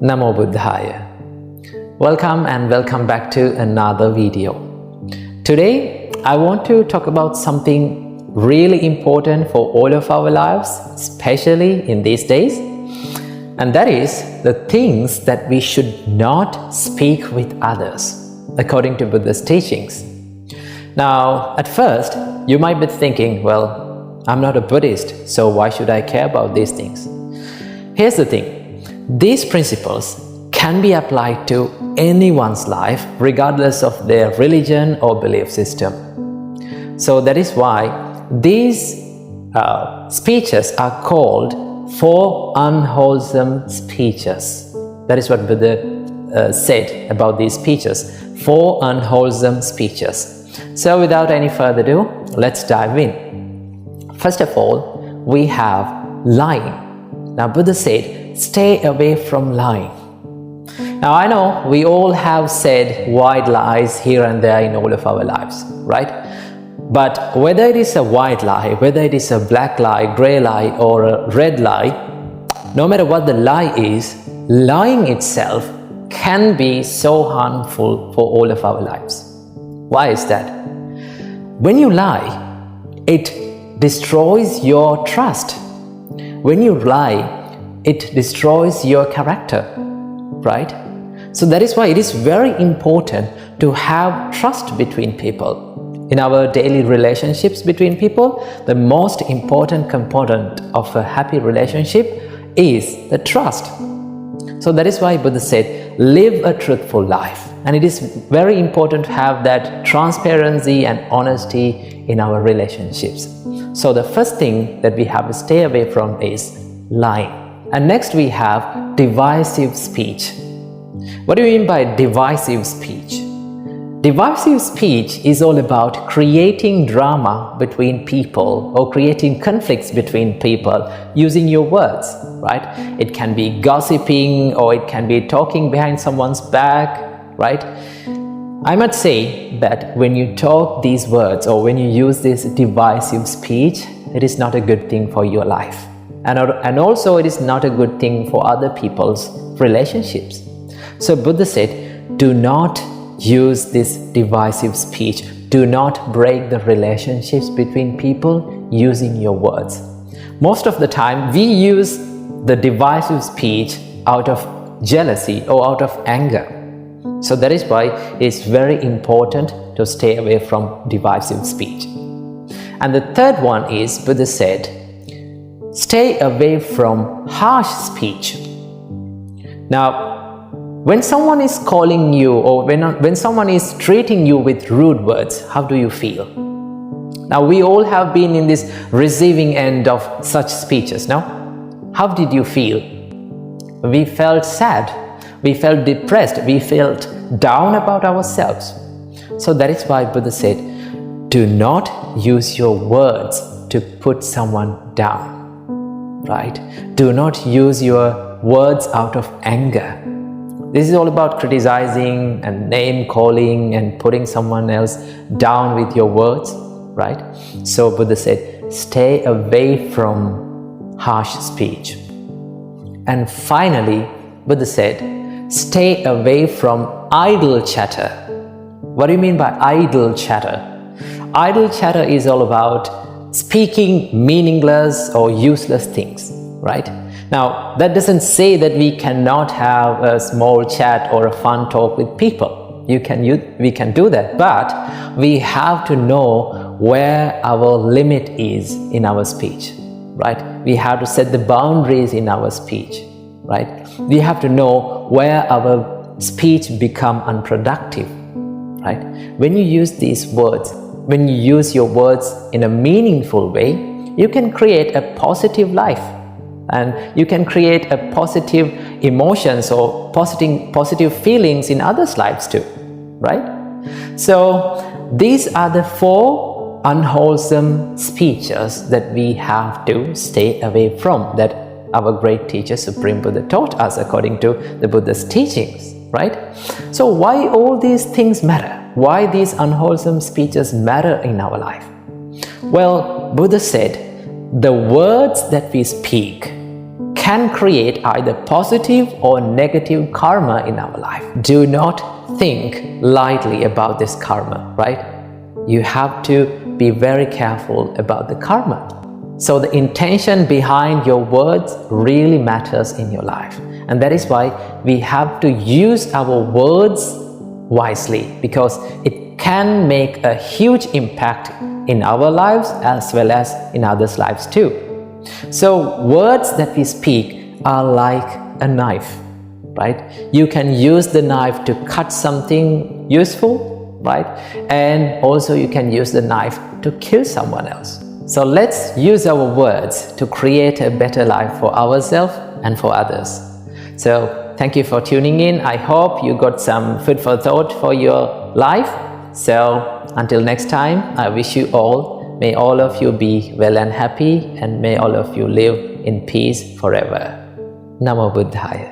Namo Buddhaya. Welcome and welcome back to another video. Today, I want to talk about something really important for all of our lives, especially in these days. And that is the things that we should not speak with others, according to Buddhist teachings. Now, at first, you might be thinking, well, I'm not a Buddhist, so why should I care about these things? Here's the thing. These principles can be applied to anyone's life, regardless of their religion or belief system. So that is why these speeches are called four unwholesome speeches. That is what Buddha said about these speeches, four unwholesome speeches. So without any further ado, let's dive in. First of all, we have lying. Now Buddha said, stay away from lying. Now I know we all have said white lies here and there in all of our lives, right? But whether it is a white lie, whether it is a black lie, grey lie or a red lie, no matter what the lie is, lying itself can be so harmful for all of our lives. Why is that? When you lie, it destroys your trust. When you lie, it destroys your character, right? So that is why it is very important to have trust between people. In our daily relationships between people, the most important component of a happy relationship is the trust. So that is why Buddha said, live a truthful life. And it is very important to have that transparency and honesty in our relationships. So the first thing that we have to stay away from is lying. And next we have divisive speech. What do you mean by divisive speech? Divisive speech is all about creating drama between people or creating conflicts between people using your words, right? It can be gossiping or it can be talking behind someone's back, right? I must say that when you talk these words or when you use this divisive speech, it is not a good thing for your life. And also it is not a good thing for other people's relationships. So Buddha said, do not use this divisive speech. Do not break the relationships between people using your words. Most of the time we use the divisive speech out of jealousy or out of anger. So that is why it's very important to stay away from divisive speech. And the third one is, Buddha said, stay away from harsh speech. Now, when someone is calling you or when someone is treating you with rude words, how do you feel? Now, we all have been in this receiving end of such speeches, no? How did you feel? We felt sad, we felt depressed, we felt down about ourselves. So that is why Buddha said, do not use your words to put someone down. Right? Do not use your words out of anger. This is all about criticizing and name calling and putting someone else down with your words, right? So Buddha said, stay away from harsh speech. And finally, Buddha said, stay away from idle chatter. What do you mean by idle chatter? Idle chatter is all about speaking meaningless or useless things, right? Now, that doesn't say that we cannot have a small chat or a fun talk with people. We can do that, but we have to know where our limit is in our speech, right? We have to set the boundaries in our speech, right? We have to know where our speech become unproductive, right? When you use these words, when you use your words in a meaningful way, you can create a positive life and you can create a positive emotions or positive feelings in others' lives too, right? So these are the four unwholesome speeches that we have to stay away from, that our great teacher Supreme Buddha taught us according to the Buddha's teachings, right? So why all these things matter? Why these unwholesome speeches matter in our life? Well, Buddha said, the words that we speak can create either positive or negative karma in our life. Do not think lightly about this karma, right? You have to be very careful about the karma. So the intention behind your words really matters in your life. And that is why we have to use our words wisely, because it can make a huge impact in our lives as well as in others' lives too. So words that we speak are like a knife, right? You can use the knife to cut something useful, right? And also you can use the knife to kill someone else. So let's use our words to create a better life for ourselves and for others. So thank you for tuning in. I hope you got some food for thought for your life. So until next time, I wish you all, may all of you be well and happy, and may all of you live in peace forever. Namo Buddhaya.